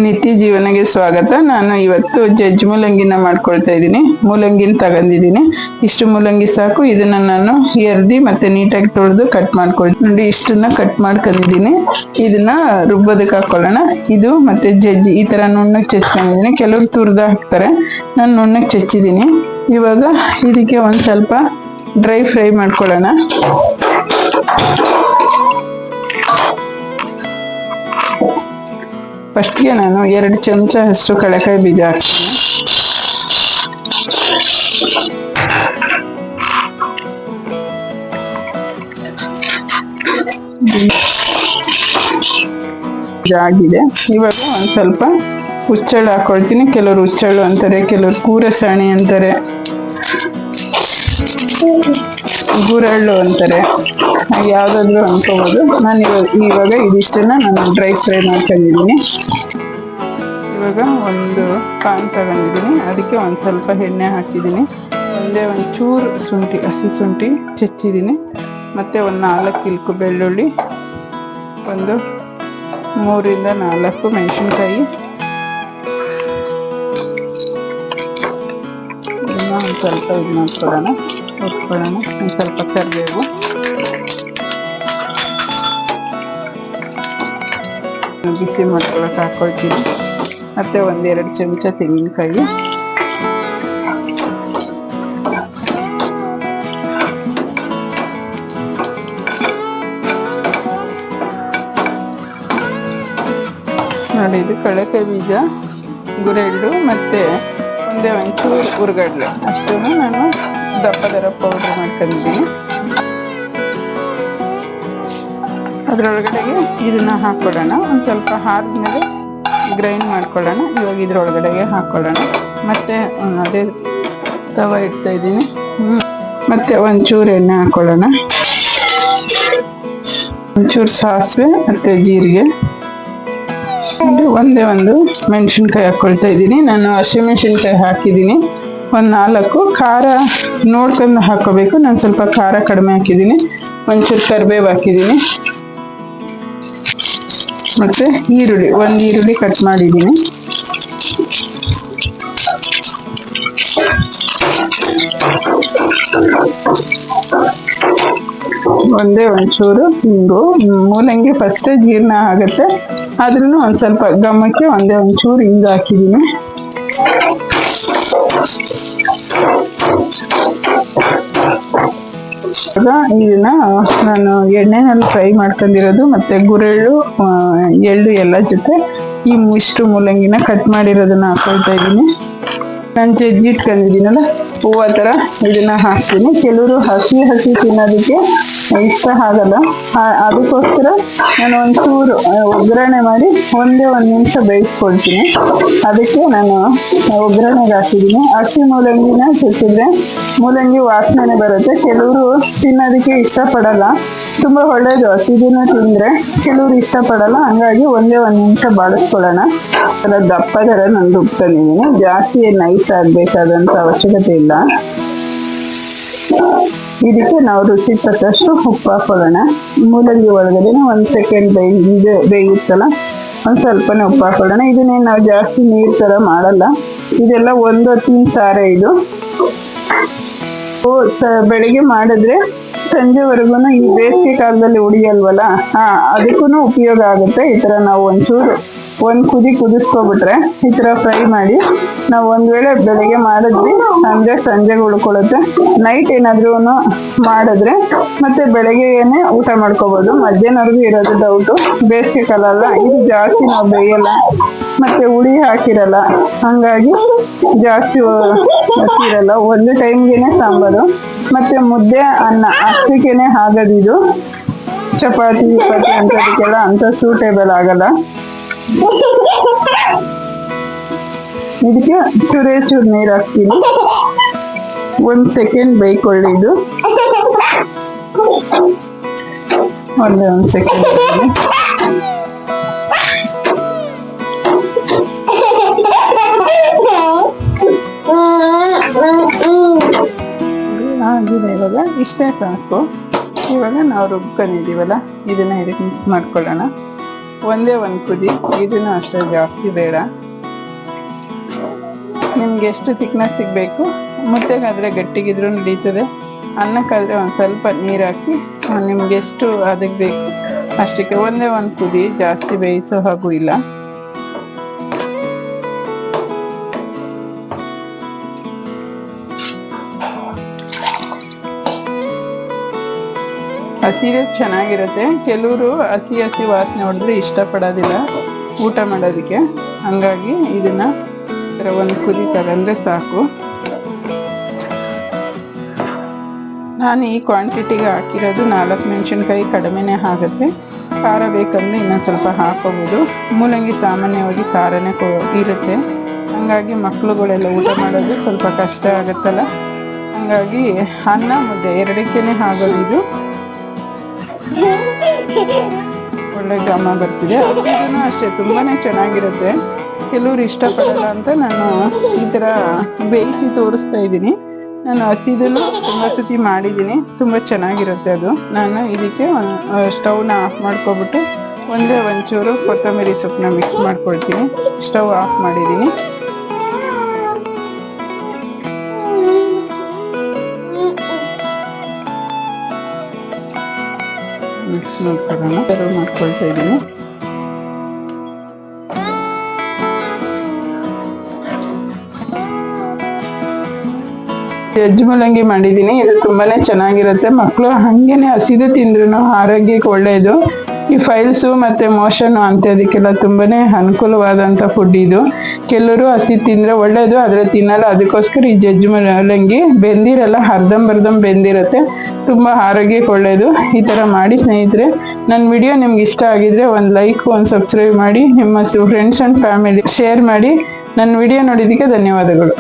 ನಿತ್ಯ ಜೀವನಗೆ ಸ್ವಾಗತ. ನಾನು ಇವತ್ತು ಜಜ್ಜ್ ಮೂಲಂಗಿನ ಮಾಡ್ಕೊಳ್ತಾ ಇದ್ದೀನಿ. ಮೂಲಂಗಿನ ತಗೊಂಡಿದ್ದೀನಿ. ಇಷ್ಟು ಮೂಲಂಗಿ ಸಾಕು. ಇದನ್ನ ನಾನು ಎರ್ದಿ ಮತ್ತೆ ನೀಟಾಗಿ ತೊಳೆದು ಕಟ್ ಮಾಡ್ಕೊಳ್ತೀನಿ. ನೋಡಿ, ಇಷ್ಟನ್ನ ಕಟ್ ಮಾಡ್ಕೊಂಡಿದ್ದೀನಿ. ಇದನ್ನ ರುಬ್ಬೋದಕ್ಕೆ ಹಾಕೊಳ್ಳೋಣ. ಇದು ಮತ್ತೆ ಜಜ್ಜಿ ಈ ತರ ನುಣ್ಣಗೆ ಚೆಚ್ಕೊಂಡಿದ್ದೀನಿ. ಕೆಲವರು ತುರ್ದ ಹಾಕ್ತಾರೆ, ನಾನು ನುಣ್ಣಗೆ ಚೆಚ್ಚಿದ್ದೀನಿ. ಇವಾಗ ಇದಕ್ಕೆ ಒಂದ್ ಸ್ವಲ್ಪ ಡ್ರೈ ಫ್ರೈ ಮಾಡ್ಕೊಳ್ಳೋಣ. ಫಸ್ಟ್ಗೆ ನಾನು 2 ಚಮಚ ಅಷ್ಟು ಕಡಲೆಕಾಯಿ ಬೀಜ ಹಾಕ್ತೀನಿ. ಆಗಿದೆ. ಇವಾಗ ಒಂದ್ ಸ್ವಲ್ಪ ಹುಚ್ಚಳ್ಳು ಹಾಕೊಳ್ತೀನಿ. ಕೆಲವರು ಹುಚ್ಚಳ್ಳು ಅಂತಾರೆ, ಕೆಲವರು ಕೂರಸಾಣಿ ಅಂತಾರೆ, ಗುರಳ್ಳು ಅಂತಾರೆ, ಯಾವ್ದಾದ್ರು ಅನ್ಕೋಬಹುದು. ನಾನು ಇವಾಗ ಇದಿಷ್ಟನ್ನ ನಾನು ಡ್ರೈ ಫ್ರೈ ಮಾಡ್ಕೊಂಡಿದ್ದೀನಿ. ಇವಾಗ ಒಂದು ಪಾನ್ ತಗೊಂಡಿದ್ದೀನಿ. ಅದಕ್ಕೆ ಒಂದ್ ಸ್ವಲ್ಪ ಎಣ್ಣೆ ಹಾಕಿದ್ದೀನಿ. ಒಂಚೂರು ಶುಂಠಿ, ಹಸಿ ಶುಂಠಿ ಚೆಚ್ಚಿದ್ದೀನಿ. ಮತ್ತೆ ಒಂದು 4 ಇಲ್ಕು ಬೆಳ್ಳುಳ್ಳಿ, ಒಂದು 3 ಇಂದ 4 ಮೆಣಸಿನ್ಕಾಯಿ, ಇದನ್ನ ಒಂದು ಸ್ವಲ್ಪ ಇದು ಮಾಡ್ಕೊಳ್ಳೋಣ, ಹುರ್ಕೊಳ್ಳೋಣ. ಒಂದು ಸ್ವಲ್ಪ ಕರಿಬೇವು, ಬಿಸಿ ಮಾಡ್ಕೊಳಕ್ಕೆ ಹಾಕೊಳ್ತೀನಿ. ಮತ್ತೆ 1-2 ಚಮಚ ತೆಂಗಿನಕಾಯಿ, ನೋಡಿ ಇದು ಕಡಲೆಕಾಯಿ ಬೀಜ, ಗುರೆಳ್ಳು ಮತ್ತೆ ಒಂಚೂರು ಹುರ್ಗಡ್ಲೆ ಅಷ್ಟನ್ನು ನಾನು ದಪ್ಪ ಪೌಡ್ರ್ ಮಾಡ್ಕೊಂಡಿದ್ದೀನಿ. ಅದರೊಳಗಡೆಗೆ ಇದನ್ನ ಹಾಕೊಳ್ಳೋಣ. ಒಂದು ಸ್ವಲ್ಪ ಹಾರಿದ್ಮೇಲೆ ಗ್ರೈಂಡ್ ಮಾಡ್ಕೊಳ್ಳೋಣ. ಇವಾಗ ಇದ್ರೊಳಗಡೆಗೆ ಹಾಕೊಳ್ಳೋಣ. ಮತ್ತೆ ಅದೇ ತವ ಇಡ್ತಾ ಇದ್ದೀನಿ. ಮತ್ತೆ ಒಂಚೂರು ಎಣ್ಣೆ ಹಾಕೊಳ್ಳೋಣ, ಒಂಚೂರು ಸಾಸಿವೆ ಮತ್ತೆ ಜೀರಿಗೆ, ಒಂದು ಮೆಣಸಿನ್ಕಾಯಿ ಹಾಕೊಳ್ತಾ ಇದ್ದೀನಿ. ನಾನು ಹಸಿಮೆಣಸಿನ್ಕಾಯಿ ಹಾಕಿದ್ದೀನಿ. ಒಂದು 4. ಖಾರ ನೋಡ್ಕೊಂಡು ಹಾಕೋಬೇಕು. ನಾನು ಸ್ವಲ್ಪ ಖಾರ ಕಡಿಮೆ ಹಾಕಿದ್ದೀನಿ. ಒಂಚೂರು ಕರಿಬೇವು ಹಾಕಿದ್ದೀನಿ. ಮತ್ತೆ ಈರುಳ್ಳಿ, 1 ಈರುಳ್ಳಿ ಕಟ್ ಮಾಡಿದ್ದೀನಿ. ಒಂಚೂರು ಹಿಂಗು. ಮೂಲಂಗಿ ಫಸ್ಟೇ ಜೀರ್ಣ ಆಗುತ್ತೆ, ಆದ್ರೂ ಒಂದು ಸ್ವಲ್ಪ ಗಮಕ್ಕೆ ಒಂಚೂರು ಹಿಂಗು ಹಾಕಿದ್ದೀನಿ. ಇದನ್ನ ನಾನು ಎಣ್ಣೆನಲ್ಲಿ ಫ್ರೈ ಮಾಡ್ಕೊಂಡಿರೋದು ಮತ್ತೆ ಗುರೆಳ್ಳು, ಎಳ್ಳು ಎಲ್ಲ ಜೊತೆ ಈ ಇಷ್ಟು ಮೂಲಂಗಿನ ಕಟ್ ಮಾಡಿರೋದನ್ನ ಹಾಕೊಳ್ತಾ ಇದ್ದೀನಿ. ನಾನು ಜಜ್ಜಿಟ್ಕೊಂಡಿದ್ದೀನಲ್ಲ ಹೂವು ಥರ, ಇದನ್ನ ಹಾಕ್ತೀನಿ. ಕೆಲವರು ಹಸಿ ತಿನ್ನೋದಕ್ಕೆ ಇಷ್ಟ ಆಗಲ್ಲ, ಅದಕ್ಕೋಸ್ಕರ ನಾನು ಒಂಚೂರು ಒಗ್ಗರಣೆ ಮಾಡಿ ಒಂದು ನಿಮಿಷ ಬೇಯಿಸ್ಕೊಳ್ತೀನಿ. ಅದಕ್ಕೆ ನಾನು ಒಗ್ಗರಣೆಗೆ ಹಾಕಿದ್ದೀನಿ. ಹಸಿ ಮೂಲಂಗಿನ ಚೆಚ್ಚಿದ್ರೆ ಮೂಲಂಗಿ ವಾಸನೆ ಬರುತ್ತೆ. ಕೆಲವರು ತಿನ್ನೋದಕ್ಕೆ ಇಷ್ಟಪಡಲ್ಲ, ತುಂಬ ಒಳ್ಳೇದು ಹಸಿದಿನ ತಿಂದರೆ. ಕೆಲವರು ಇಷ್ಟಪಡಲ್ಲ, ಹಂಗಾಗಿ ಒಂದು ನಿಮಿಷ ಬಾಡಿಸ್ಕೊಳ್ಳೋಣ. ದಪ್ಪ ಥರ ನಾನು ರುಬ್ಕೊಂಡಿದ್ದೀನಿ. ಜಾಸ್ತಿ ನೈಸ್ ಆಗಬೇಕಾದಂಥ ಅವಶ್ಯಕತೆ ಇಲ್ಲ. ಇದಕ್ಕೆ ನಾವು ರುಚಿಗೆ ತಕ್ಕಷ್ಟು ಉಪ್ಪು ಹಾಕೊಳ್ಳೋಣ. ಮೂಲಂಗಿ ಒಳಗಡೆ 1 ಸೆಕೆಂಡ್ ಬೇಯುತ್ತಲ್ಲ, ಒಂದು ಸ್ವಲ್ಪನೇ ಉಪ್ಪು ಹಾಕೊಳ್ಳೋಣ. ಇದನ್ನೇನು ನಾವು ಜಾಸ್ತಿ ನೀರು ಥರ ಮಾಡಲ್ಲ. ಇದೆಲ್ಲ 1 ಹೊತ್ತಿನ ಸಾರ. ಇದು ಬೆಳಿಗ್ಗೆ ಮಾಡಿದ್ರೆ ಸಂಜೆವರೆಗೂ ಈ ಬೇಸಿಗೆ ಕಾಲದಲ್ಲಿ ಉಳಿಯಲ್ವಲ್ಲ, ಅದಕ್ಕೂ ಉಪಯೋಗ ಆಗುತ್ತೆ. ಈ ಥರ ನಾವು ಒಂಚೂರು ಒಂದು ಕುದಿಸ್ಕೊಬಿಟ್ರೆ ಈ ಥರ ಫ್ರೈ ಮಾಡಿ ನಾವು ಒಂದು ವೇಳೆ ಬೆಳಿಗ್ಗೆ ಮಾಡಿದ್ವಿ ಅಂದರೆ ಸಂಜೆಗೆ ಉಳ್ಕೊಳ್ಳುತ್ತೆ. ನೈಟ್ ಏನಾದ್ರೂ ಮಾಡಿದ್ರೆ ಮತ್ತೆ ಬೆಳಗ್ಗೆನೇ ಊಟ ಮಾಡ್ಕೋಬೋದು. ಮಧ್ಯಾಹ್ನವರೆಗೂ ಇರೋದು ಡೌಟು. ಬೇಸಿಗೆ ಕಾಲ ಅಲ್ಲ, ಇದು ಜಾಸ್ತಿ ನಾವು ಬೇಯಲ್ಲ ಮತ್ತೆ ಹುಳಿ ಹಾಕಿರಲ್ಲ, ಹಂಗಾಗಿ ಜಾಸ್ತಿ ಇರಲ್ಲ. ಒಂದು ಟೈಮ್ಗೆನೆ ಸಾಂಬಾರು ಮತ್ತೆ ಮುದ್ದೆ ಅನ್ನ ಅಷ್ಟಕ್ಕೇನೆ ಆಗೋದಿದು. ಚಪಾತಿ ಅಂತದಕ್ಕೆಲ್ಲ ಅಂತ ಸೂಟೇಬಲ್ ಆಗಲ್ಲ. ಇದಕ್ಕೆ ಚೂರು ನೀರು ಹಾಕ್ತೀನಿ. 1 ಸೆಕೆಂಡ್ ಬೇಯ್ಕೊಳ್ಳಿ. ಇದು ಒಂದು ಸೆಕೆಂಡ್. ಆಗಿದೆ. ಇವಾಗ ಇಷ್ಟೇ ಸಾಕು. ಇವಾಗ ನಾವು ರುಬ್ಕೊಂಡಿದ್ದೀವಲ್ಲ, ಇದನ್ನ ಇದಕ್ಕೆ ಮಿಕ್ಸ್ ಮಾಡ್ಕೊಳ್ಳೋಣ. ಒಂದೇ ಒಂದು ಕುದಿ, ಇದನ್ನು ಅಷ್ಟೇ ಜಾಸ್ತಿ ಬೇಡ. ನಿಮ್ಗೆ ಎಷ್ಟು ಥಿಕ್ನೆಸ್ ಸಿಗಬೇಕು, ಮುದ್ದೆಗಾದರೆ ಗಟ್ಟಿಗಿದ್ರೂ ನಡೀತದೆ, ಅನ್ನಕ್ಕಾದರೆ ಒಂದು ಸ್ವಲ್ಪ ನೀರು ಹಾಕಿ ನಿಮ್ಗೆ ಎಷ್ಟು ಅದಕ್ಕೆ ಬೇಕು ಅಷ್ಟಕ್ಕೆ ಒಂದೇ ಒಂದು ಕುದಿ, ಜಾಸ್ತಿ ಬೇಯಿಸೋ ಹಾಗೂ ಇಲ್ಲ. ಹಸಿರೇ ಚೆನ್ನಾಗಿರುತ್ತೆ. ಕೆಲವರು ಹಸಿ ವಾಸನೆ ಹೊಡೆದ್ರೆ ಇಷ್ಟಪಡೋದಿಲ್ಲ ಊಟ ಮಾಡೋದಕ್ಕೆ, ಹಂಗಾಗಿ ಇದನ್ನ ಒಂದು ಕುದಿ ತಗೊಂಡ್ರೆ ಸಾಕು. ನಾನು ಈ ಕ್ವಾಂಟಿಟಿಗೆ ಹಾಕಿರೋದು 4 ಮೆಣಸಿನ್ಕಾಯಿ, ಕಡಿಮೆನೇ ಆಗುತ್ತೆ. ಖಾರ ಬೇಕಂದ್ರೆ ಇನ್ನೊಂದು ಸ್ವಲ್ಪ ಹಾಕೋಬೋದು. ಮೂಲಂಗಿ ಸಾಮಾನ್ಯವಾಗಿ ಖಾರನೇ ಇರುತ್ತೆ, ಹಂಗಾಗಿ ಮಕ್ಕಳುಗಳೆಲ್ಲ ಊಟ ಮಾಡೋದು ಸ್ವಲ್ಪ ಕಷ್ಟ ಆಗುತ್ತಲ್ಲ, ಹಂಗಾಗಿ ಅನ್ನ ಮುದ್ದೆ ಎರಡಕ್ಕೇನೆ ಆಗೋದು. ಇದು ಒಳ್ಳೆ ಘಮ ಬರ್ತಿದೆ. ಇದನ್ನು ಅಷ್ಟೇ ತುಂಬಾನೇ ಚೆನ್ನಾಗಿರುತ್ತೆ. ಕೆಲವ್ರು ಇಷ್ಟಪಡಲ್ಲ ಅಂತ ನಾನು ಈ ಥರ ಬೇಯಿಸಿ ತೋರಿಸ್ತಾ ಇದ್ದೀನಿ. ನಾನು ಹಸಿದಲ್ಲೂ ತುಂಬ ಸತಿ ಮಾಡಿದ್ದೀನಿ, ತುಂಬ ಚೆನ್ನಾಗಿರುತ್ತೆ ಅದು. ನಾನು ಇದಕ್ಕೆ ಸ್ಟವ್ನ ಆಫ್ ಮಾಡ್ಕೊಬಿಟ್ಟು ಒಂಚೂರು ಕೊತ್ತಂಬರಿ ಸೊಪ್ಪನ್ನ ಮಿಕ್ಸ್ ಮಾಡ್ಕೊಳ್ತೀನಿ. ಸ್ಟವ್ ಆಫ್ ಮಾಡಿದ್ದೀನಿ. ಮಿಕ್ಸ್ ಮಾಡ್ಕೊಳ್ಳೋಣ. ಸರ್ವ್ ಮಾಡ್ಕೊಳ್ತಾ ಇದ್ದೀನಿ. ವೆಜ್ ಮೂಲಂಗಿ ಮಾಡಿದ್ದೀನಿ. ಇದು ತುಂಬಾನೇ ಚೆನ್ನಾಗಿರುತ್ತೆ. ಮಕ್ಕಳು ಹಂಗೇನೆ ಹಸಿದು ತಿಂದ್ರು ಆರೋಗ್ಯಕ್ಕೆ ಒಳ್ಳೆಯದು. ಈ ಫೈಲ್ಸು ಮತ್ತು ಮೋಷನ್ ಅಂಥದಕ್ಕೆಲ್ಲ ತುಂಬಾನೇ ಅನುಕೂಲವಾದಂಥ ಫುಡ್ ಇದು. ಕೆಲವರು ಹಸಿ ತಿಂದರೆ ಒಳ್ಳೆಯದು, ಆದರೆ ತಿನ್ನಲ್ಲ. ಅದಕ್ಕೋಸ್ಕರ ಈ ಜಜ್ಜು ಮೂಲಂಗಿ ಬೆಂದಿರಲ್ಲ, ಅರ್ಧಂಬರ್ಧಂ ಬೆಂದಿರುತ್ತೆ, ತುಂಬ ಆರೋಗ್ಯಕ್ಕೆ ಒಳ್ಳೆಯದು. ಈ ಥರ ಮಾಡಿ ಸ್ನೇಹಿತರೆ. ನನ್ನ ವಿಡಿಯೋ ನಿಮ್ಗೆ ಇಷ್ಟ ಆಗಿದ್ರೆ ಒಂದು ಲೈಕ್, ಒಂದು ಸಬ್ಸ್ಕ್ರೈಬ್ ಮಾಡಿ, ನಿಮ್ಮ ಫ್ರೆಂಡ್ಸ್ ಆ್ಯಂಡ್ ಫ್ಯಾಮಿಲಿ ಶೇರ್ ಮಾಡಿ. ನನ್ನ ವಿಡಿಯೋ ನೋಡಿದ್ದಕ್ಕೆ ಧನ್ಯವಾದಗಳು.